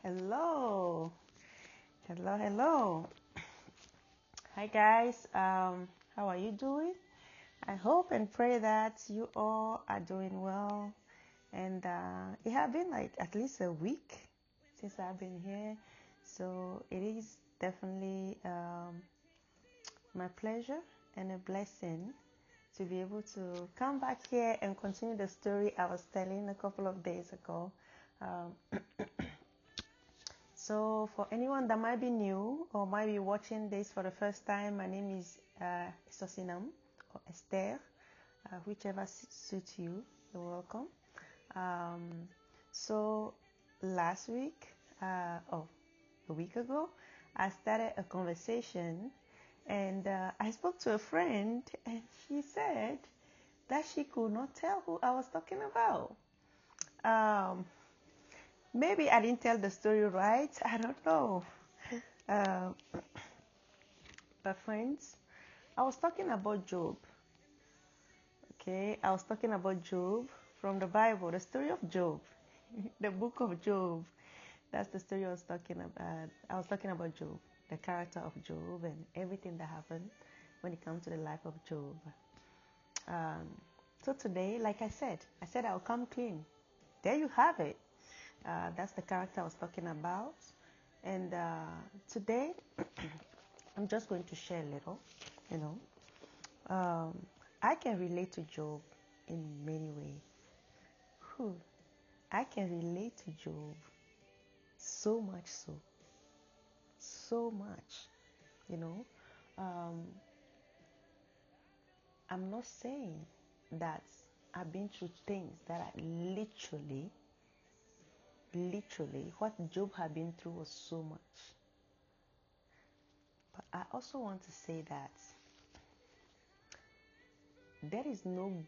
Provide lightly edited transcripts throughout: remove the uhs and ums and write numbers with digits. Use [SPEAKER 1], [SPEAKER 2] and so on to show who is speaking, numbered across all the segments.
[SPEAKER 1] Hello. Hello, hello. Hi guys. How are you doing? I hope and pray that you all are doing well. And it has been like at least a week since I've been here. So it is definitely my pleasure and a blessing to be able to come back here and continue the story I was telling a couple of days ago. Um, So for anyone that might be new or might be watching this for the first time, my name is Sosinam or Esther, whichever suits you. You're welcome. So last week, a week ago, I started a conversation and I spoke to a friend and she said that she could not tell who I was talking about. Maybe I didn't tell the story right. I don't know. Uh, but friends, I was talking about Job. Okay, I was talking about Job from the Bible, the story of Job, the book of Job. That's the story I was talking about. I was talking about Job, the character of Job, and everything that happened when it comes to the life of Job. Um, so today, like I said I'll come clean. There you have it. That's the character I was talking about. And today, I'm just going to share a little, you know. I can relate to Job in many ways. Whew. I can relate to Job so much so much, you know. Um, I'm not saying that I've been through things that are literally, what Job had been through was so much. But I also want to say that there is no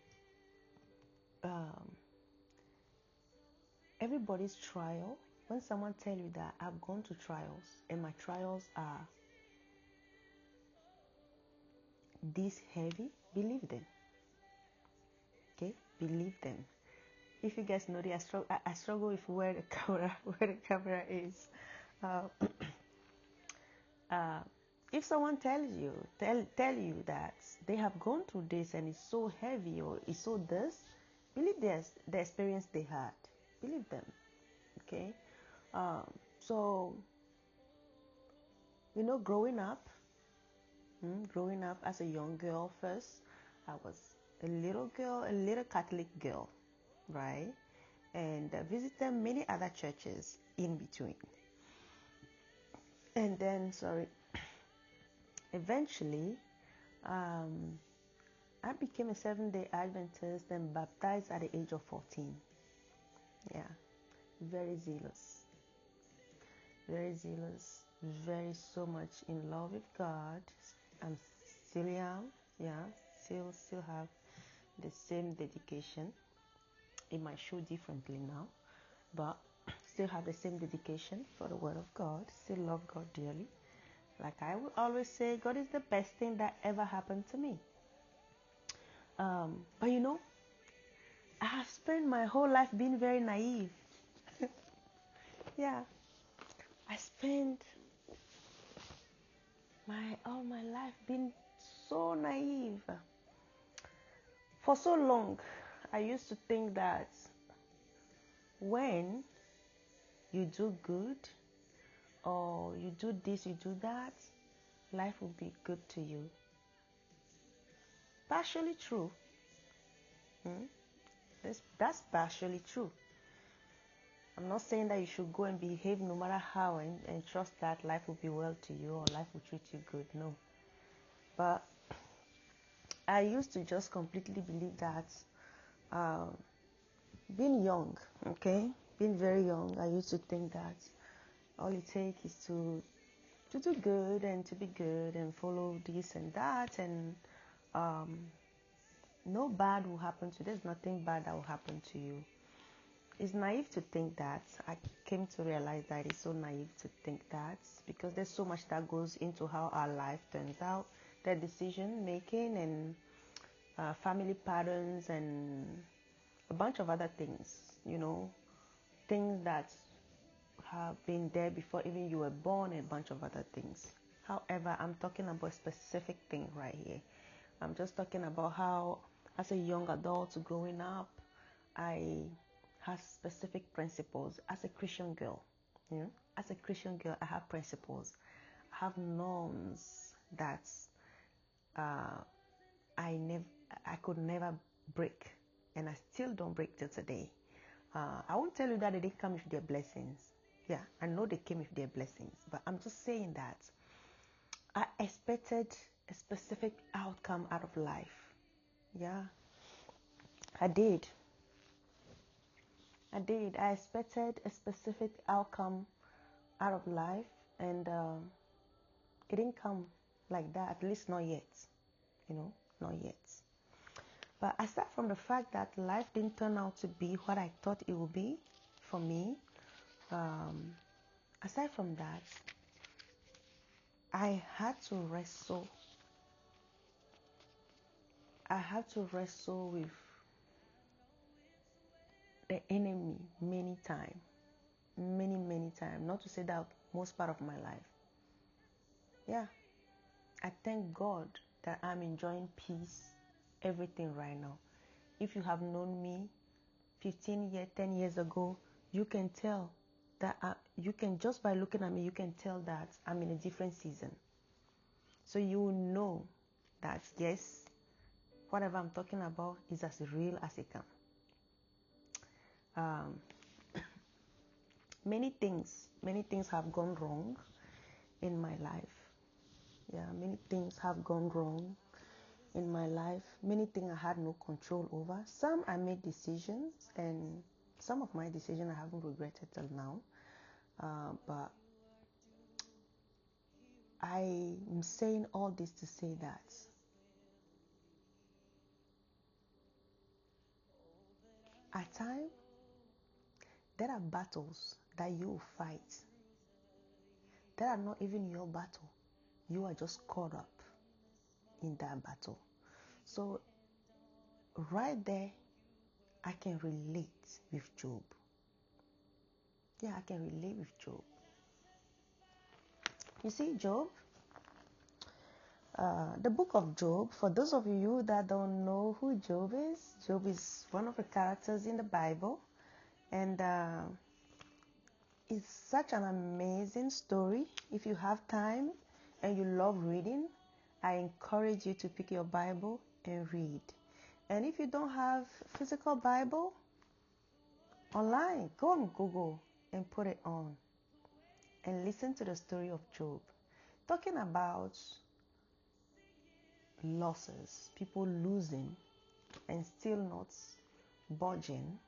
[SPEAKER 1] everybody's trial. When someone tell you that I've gone to trials and my trials are this heavy, believe them. Okay, believe them. If you guys know, I struggle with where the camera is. Uh, uh, if someone tells you, tell you that they have gone through this and it's so heavy or it's so this, believe the experience they had. Believe them. Okay. So growing up as a young girl first, I was a little girl, a little Catholic girl, right? And visited many other churches in between. And then, eventually, I became a Seventh-day Adventist and baptized at the age of 14. Yeah, very zealous, very so much in love with God. I'm still am, yeah, still have the same dedication. It might show differently now, but still have the same dedication for the Word of God. Still love God dearly. Like I will always say, God is the best thing that ever happened to me. But I have spent my whole life being very naive. Yeah, I spent all my life being so naive. For so long, I used to think that when you do good or you do this, you do that, life will be good to you. Partially true. That's partially true. I'm not saying that you should go and behave no matter how and trust that life will be well to you or life will treat you good. No. But I used to just completely believe that being young, okay, being very young, I used to think that all it takes is to do good and to be good and follow this and that, and no bad will happen to you. There's nothing bad that will happen to you. It's naive to think that. I came to realize that it's so naive to think that because there's so much that goes into how our life turns out, the decision making and family patterns and a bunch of other things, things that have been there before even you were born, and a bunch of other things. However, I'm talking about a specific thing right here. I'm just talking about how, as a young adult growing up, I have specific principles as a Christian girl. You know, as a Christian girl, I have principles. I have norms that I could never break, and I still don't break till today. I won't tell you that they didn't come with their blessings. Yeah, I know they came with their blessings, but I'm just saying that I expected a specific outcome out of life. Yeah, I did. I expected a specific outcome out of life, and it didn't come like that, at least not yet. You know, not yet. But aside from the fact that life didn't turn out to be what I thought it would be for me, aside from that, I had to wrestle. With the enemy many times. Many times. Not to say that most part of my life. Yeah. I thank God that I'm enjoying peace, everything right now. If you have known me 15 years, 10 years ago, you can tell that you can, just by looking at me, you can tell that I'm in a different season. So you will know that yes, whatever I'm talking about is as real as it can. Many things have gone wrong in my life. Yeah, many things have gone wrong in my life. Many things I had no control over. Some I made decisions, and some of my decisions I haven't regretted till now. But I am saying all this to say that at times there are battles that you will fight that are not even your battle. You are just caught up in that battle. So right there, I can relate with Job. Yeah, I can relate with Job. You see, Job, the book of Job, for those of you that don't know who Job is one of the characters in the Bible. And it's such an amazing story. If you have time and you love reading, I encourage you to pick your Bible and read. And if you don't have physical Bible, online, go on Google and put it on and listen to the story of Job. Talking about losses, people losing and still not budging,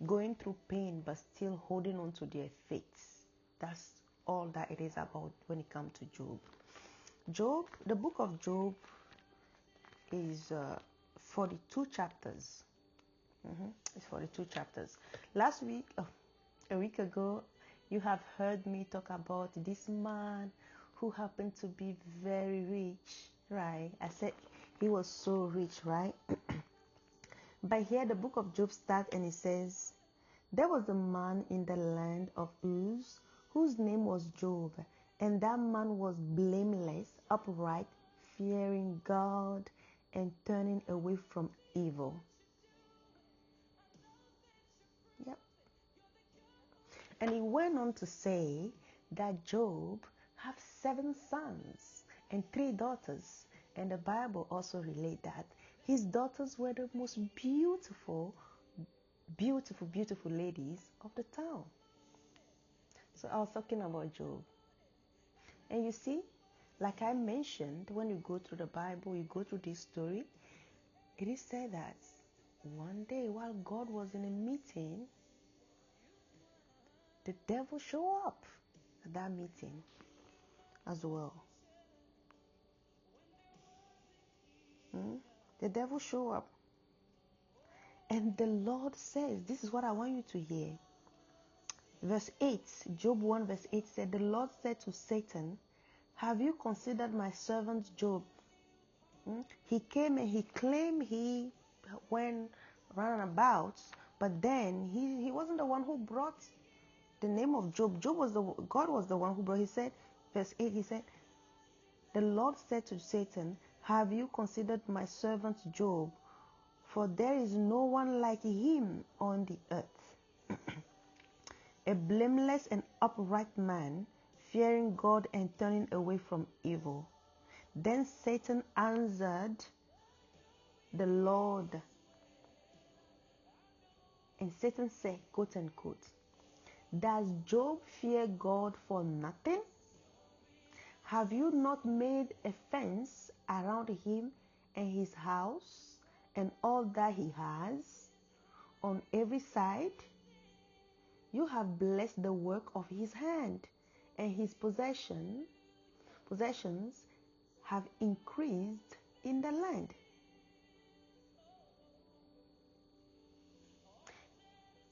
[SPEAKER 1] going through pain but still holding on to their faith. That's all that it is about when it comes to Job. Job, the book of Job is 42 chapters. It's 42 chapters. Last week, a week ago, you have heard me talk about this man who happened to be very rich, right? I said he was so rich, right? But here the book of Job starts and it says, there was a man in the land of Uz whose name was Job, and that man was blameless, upright, fearing God, and turning away from evil. Yep. And he went on to say that Job had 7 sons and 3 daughters. And the Bible also relates that his daughters were the most beautiful ladies of the town. So I was talking about Job. And you see, like I mentioned, when you go through the Bible, you go through this story, it is said that one day while God was in a meeting, the devil showed up at that meeting as well. The devil showed up. And the Lord says, this is what I want you to hear. Verse 8, Job 1 verse 8 said, the Lord said to Satan, have you considered my servant Job? He came and he claimed he went round and about, but then he wasn't the one who brought the name of Job. God was the one who brought. He said, verse 8, he said, the Lord said to Satan, have you considered my servant Job? For there is no one like him on the earth. A blameless and upright man, fearing God and turning away from evil. Then Satan answered the Lord. And Satan said, quote unquote, does Job fear God for nothing? Have you not made a fence around him and his house and all that he has on every side? You have blessed the work of his hand, and his possessions have increased in the land.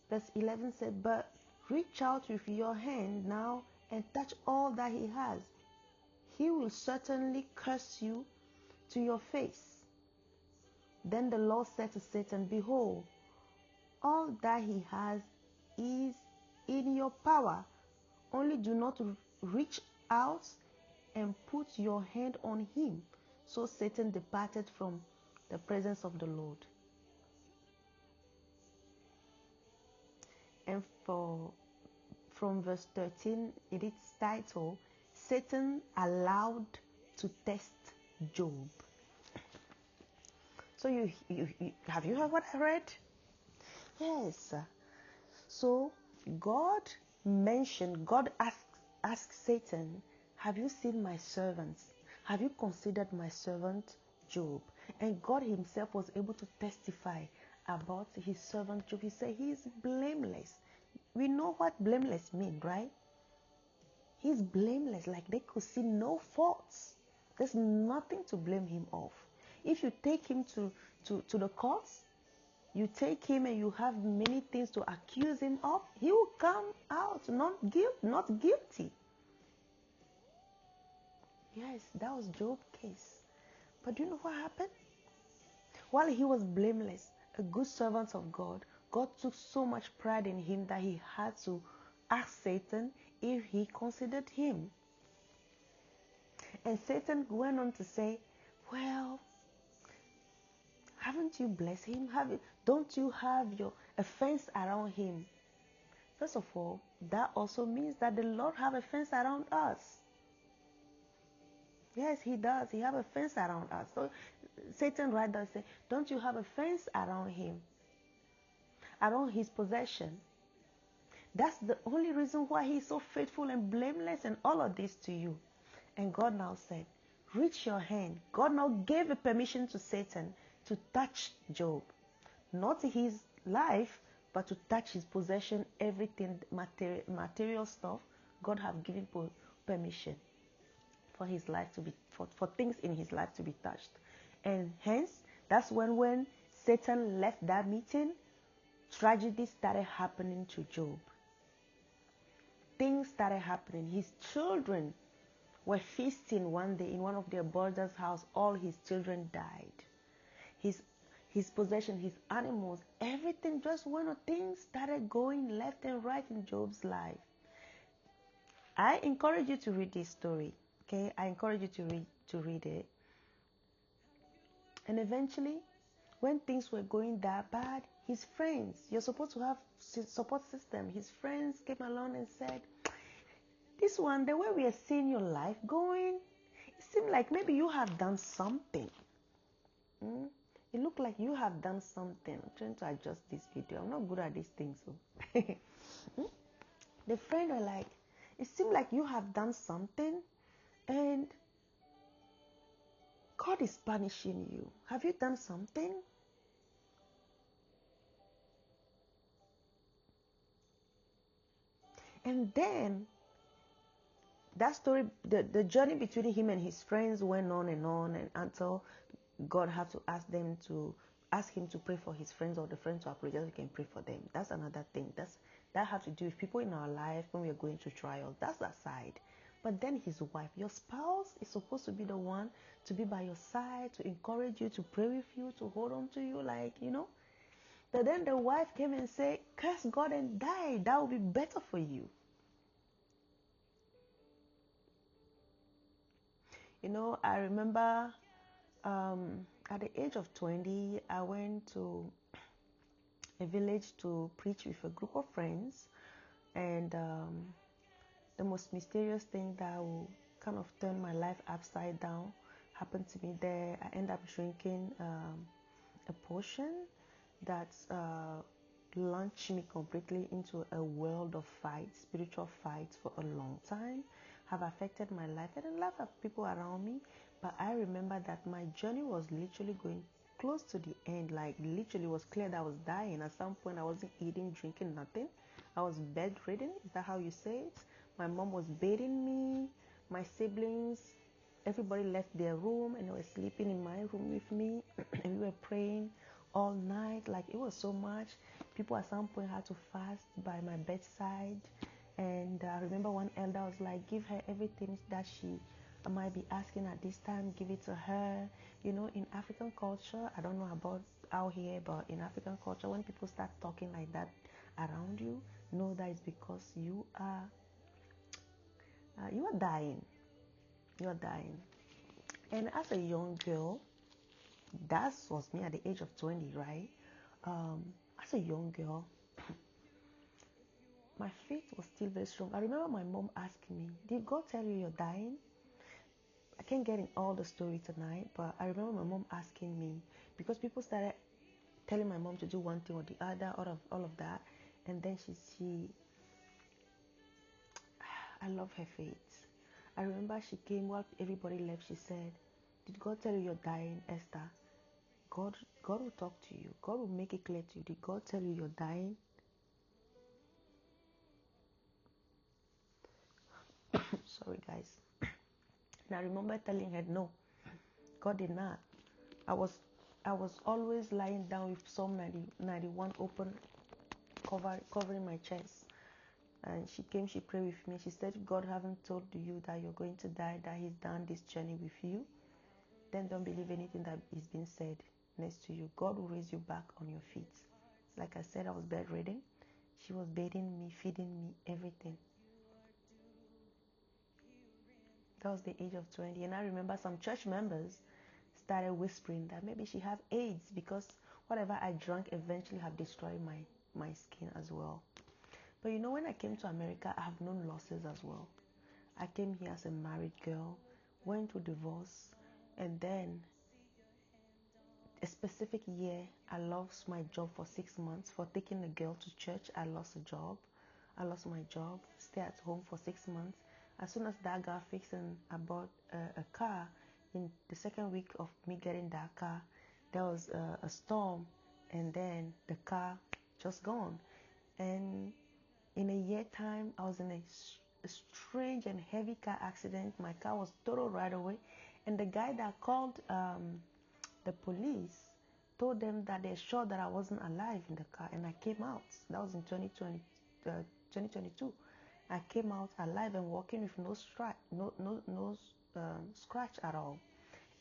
[SPEAKER 1] Verse 11 said, but reach out with your hand now and touch all that he has. He will certainly curse you to your face. Then the Lord said to Satan, behold, all that he has is in your power. Only do not reach out and put your hand on him. So Satan departed from the presence of the Lord. And from verse 13, it is titled, Satan allowed to test Job. So have you heard what I read? Yes. So God asked Satan, have you seen my servants? Have you considered my servant Job? And God himself was able to testify about his servant Job. He said he is blameless. We know what blameless means, right? He's blameless, like they could see no faults. There's nothing to blame him of. If you take him to the courts, you take him and you have many things to accuse him of, he will come out not guilty. Yes, that was Job's case. But do you know what happened? While he was blameless, a good servant of God, God took so much pride in him that he had to ask Satan if he considered him. And Satan went on to say, well, haven't you blessed him? Don't you have a fence around him? First of all, that also means that the Lord have a fence around us. Yes, he does. He have a fence around us. So Satan right there say, don't you have a fence around him? Around his possession. That's the only reason why he's so faithful and blameless and all of this to you. And God now said, reach your hand. God now gave a permission to Satan to touch Job. Not his life, but to touch his possession, everything, material stuff. God have given permission for his life to be, for things in his life to be touched. And hence, that's when Satan left that meeting, tragedy started happening to Job. Things started happening. His children were feasting one day in one of their brother's house. All his children died. His possession, his animals, everything just went on. Things started going left and right in Job's life. I encourage you to read this story. Okay, I encourage you to read it. And eventually, when things were going that bad, his friends, you're supposed to have support system. His friends came along and said, this one, the way we are seeing your life going, it seemed like maybe you have done something. It looked like you have done something. I'm trying to adjust this video. I'm not good at these things. So. The friend were like, it seemed like you have done something and God is punishing you. Have you done something? And then that story, the journey between him and his friends went on and until God had to ask him to pray for his friends, or the friends to apologize, he can pray for them. That's another thing. That has to do with people in our life when we are going through trials. That's aside. But then his wife, your spouse, is supposed to be the one to be by your side, to encourage you, to pray with you, to hold on to you, But then the wife came and said, curse God and die. That will be better for you. I remember at the age of 20, I went to a village to preach with a group of friends, and the most mysterious thing that will kind of turn my life upside down happened to me there. I ended up drinking a potion that launched me completely into a world of fights, spiritual fights for a long time, have affected my life and the life of people around me. But I remember that my journey was literally going close to the end. Like, literally was clear that I was dying. At some point, I wasn't eating, drinking, nothing. I was bedridden. Is that how you say it? My mom was bathing me. My siblings, everybody left their room and they were sleeping in my room with me. And we were praying all night. Like, it was so much. People at some point had to fast by my bedside. And I remember one elder was like, give her everything that she might be asking at this time, give it to her. In African culture, I don't know about out here, but in African culture, when people start talking like that around you, know that it's because you are dying. You're dying. And as a young girl, that was me at the age of 20, right? As a young girl, my faith was still very strong. I remember my mom asking me, did God tell you you're dying? I can't get in all the story tonight, but I remember my mom asking me, because people started telling my mom to do one thing or the other, all of that. And then I love her faith. I remember she came while everybody left. She said, did God tell you you're dying, Esther? God will talk to you. God will make it clear to you. Did God tell you you're dying? Sorry, guys. And I remember telling her, no, God did not. I was always lying down with Psalm 91 open, covering my chest. And she came, she prayed with me. She said, God haven't told you that you're going to die, that He's done this journey with you. Then don't believe anything that is being said next to you. God will raise you back on your feet. Like I said, I was bedridden. She was bathing me, feeding me, everything. That was the age of 20. And I remember some church members started whispering that maybe she have AIDS because whatever I drank eventually have destroyed my skin as well. But when I came to America, I have known losses as well. I came here as a married girl, went through divorce, and then a specific year, I lost my job for 6 months. For taking a girl to church, I lost a job. I lost my job, stay at home for 6 months. As soon as that got fixed and I bought a car, in the second week of me getting that car, there was a storm, and then the car just gone. And in a year time, I was in a strange and heavy car accident. My car was totaled right away. And the guy that called the police told them that they're sure that I wasn't alive in the car. And I came out. That was in 2022. I came out alive and walking with no scratch at all.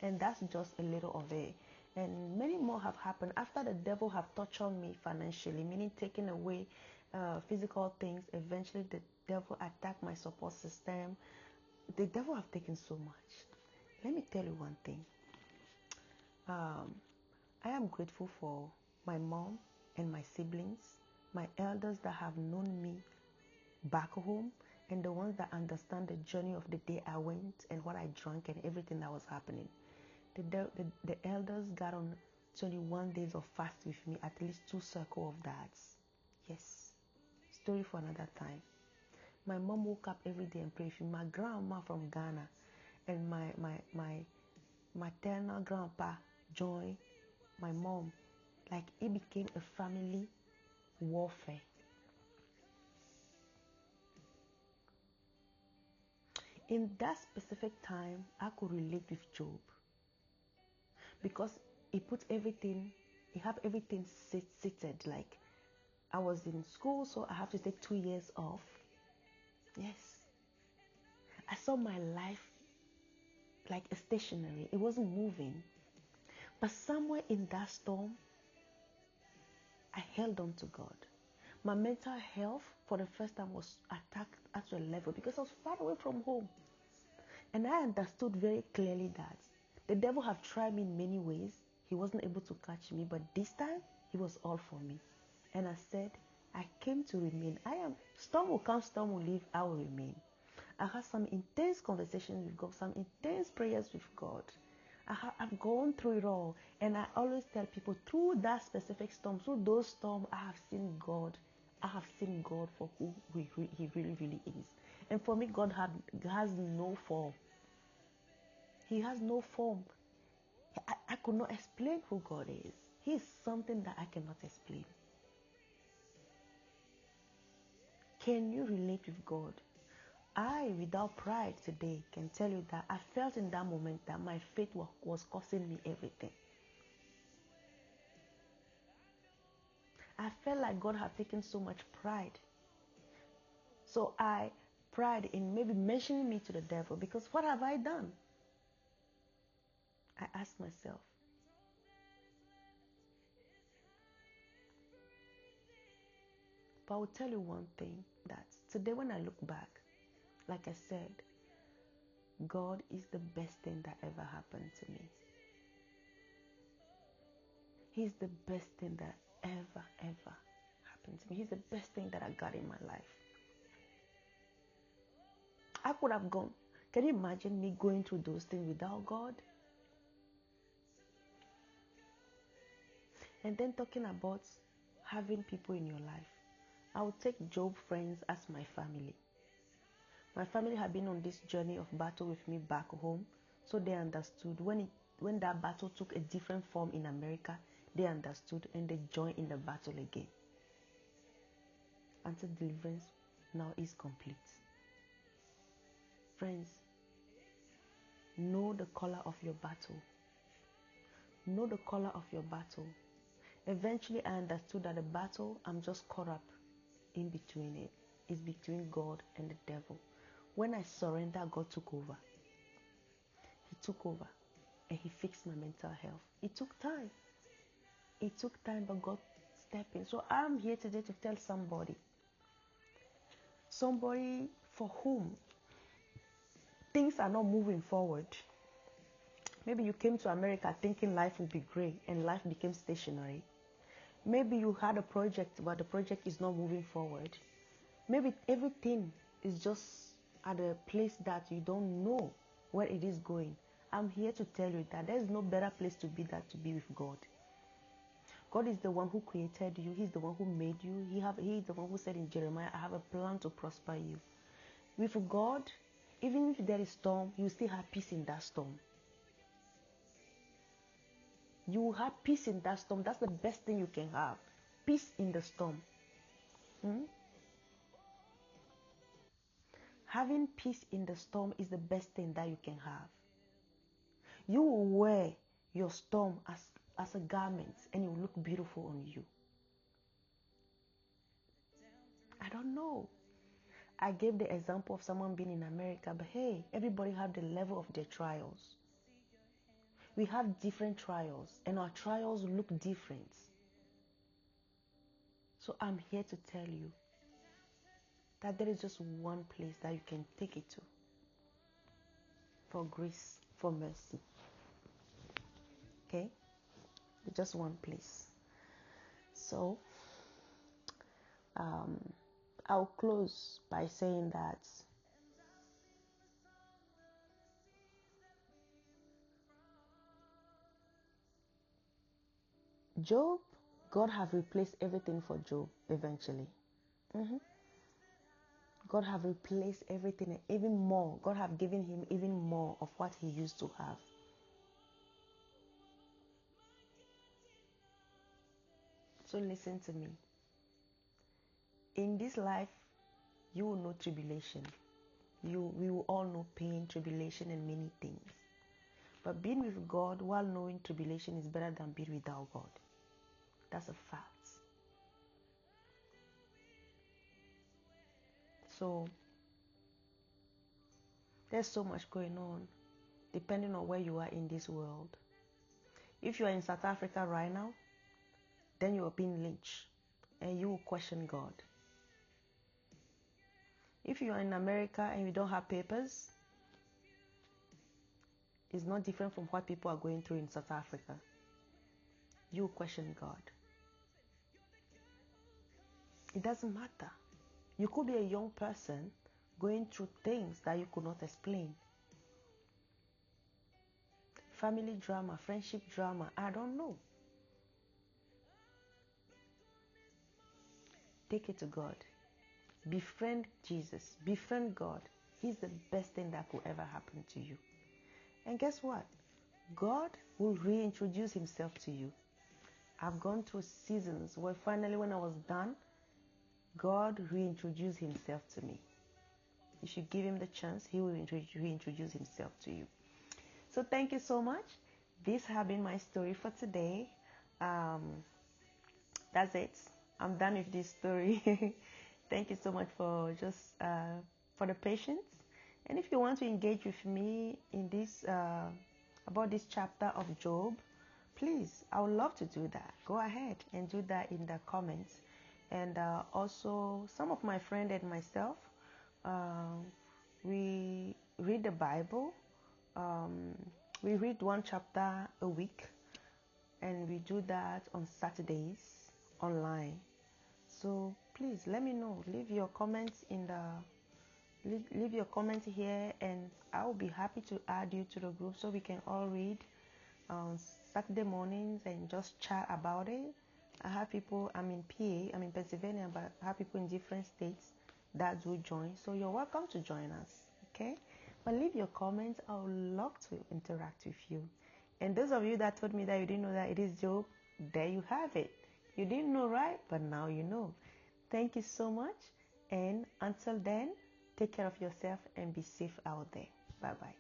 [SPEAKER 1] And that's just a little of it. And many more have happened after the devil have tortured me financially, meaning taking away physical things. Eventually the devil attacked my support system. The devil have taken so much. Let me tell you one thing. I am grateful for my mom and my siblings, my elders that have known me back home, and the ones that understand the journey of the day I went and what I drank and everything that was happening. The elders got on 21 days of fast with me, at least 2 circles of that. Yes, story for another time. My mom woke up every day and prayed for me. My grandma from Ghana and my maternal grandpa joined my mom. Like, it became a family warfare. In that specific time, I could relate with Job because he have everything seated. Like, I was in school, so I have to take 2 years off. Yes. I saw my life like a stationary. It wasn't moving. But somewhere in that storm, I held on to God. My mental health for the first time was attacked at a level because I was far away from home. And I understood very clearly that the devil have tried me in many ways. He wasn't able to catch me, but this time he was all for me. And I said, I came to remain. Storm will come, storm will leave, I will remain. I had some intense conversations with God, some intense prayers with God. I've gone through it all. And I always tell people, through that specific storm, through those storms, I have seen God. I have seen God for who He really, really is. And for me, God has no form. He has no form. I could not explain who God is. He is something that I cannot explain. Can you relate with God? I, without pride today, can tell you that I felt in that moment that my faith was costing me everything. I felt like God had taken so much pride. So I pride in maybe mentioning me to the devil, because what have I done? I ask myself. But I will tell you one thing, that today when I look back, like I said, God is the best thing that ever happened to me. He's the best thing that ever happened to me. He's the best thing that I got in my life. I could have gone. Can you imagine me going through those things without God? And then talking about having people in your life. I would take Job friends as my family. My family had been on this journey of battle with me back home, so they understood. When that battle took a different form in America, they understood and they joined in the battle again. Until deliverance now is complete. Friends, know the color of your battle. Know the color of your battle. Eventually, I understood that the battle, I'm just caught up in between it. It's between God and the devil. When I surrendered, God took over. He took over and He fixed my mental health. It took time. It took time, but God stepped in. So I'm here today to tell somebody for whom things are not moving forward. Maybe you came to America thinking life would be great and life became stationary. Maybe you had a project, but the project is not moving forward. Maybe everything is just at a place that you don't know where it is going. I'm here to tell you that there is no better place to be than to be with God. God is the one who created you. He's the one who made you. He is the one who said in Jeremiah, I have a plan to prosper you. With God, even if there is storm, you still have peace in that storm. You will have peace in that storm. That's the best thing you can have. Peace in the storm. Having peace in the storm is the best thing that you can have. You will wear your storm as a garment and it will look beautiful on you. I don't know. I gave the example of someone being in America, but hey, everybody have the level of their trials. We have different trials and our trials look different. So I'm here to tell you that there is just one place that you can take it to for grace, for mercy. Okay? Just one place. So, I'll close by saying that Job, God have replaced everything for Job eventually. God have replaced everything and even more. God have given him even more of what he used to have. So listen to me. In this life, you will know tribulation. We will all know pain, tribulation, and many things. But being with God while knowing tribulation is better than being without God. That's a fact. So, there's so much going on, depending on where you are in this world. If you are in South Africa right now, then you are being lynched, and you will question God. If you are in America and you don't have papers, is not different from what people are going through in South Africa, you question God. It doesn't matter. You could be a young person going through things that you could not explain. Family drama, friendship drama, I don't know. Take it to God. Befriend Jesus. Befriend God. He's the best thing that could ever happen to you. And guess what? God will reintroduce himself to you. I've gone through seasons where finally when I was done, God reintroduced himself to me. You should give him the chance. He will reintroduce himself to you. So thank you so much. This has been my story for today. That's it. I'm done with this story. Thank you so much for for the patience. And if you want to engage with me in this about this chapter of Job, please, I would love to do that. Go ahead and do that in the comments. And also, some of my friends and myself, we read the Bible. We read one chapter a week, and we do that on Saturdays online. So please let me know. Leave your comments leave your comment here, and I will be happy to add you to the group so we can all read on Saturday mornings and just chat about it. I have people. I'm in PA. I'm in Pennsylvania, but I have people in different states that do join. So you're welcome to join us. Okay. But leave your comments. I would love to interact with you. And those of you that told me that you didn't know that it is Job, there you have it. You didn't know, right? But now you know. Thank you so much. And until then, take care of yourself and be safe out there. Bye-bye.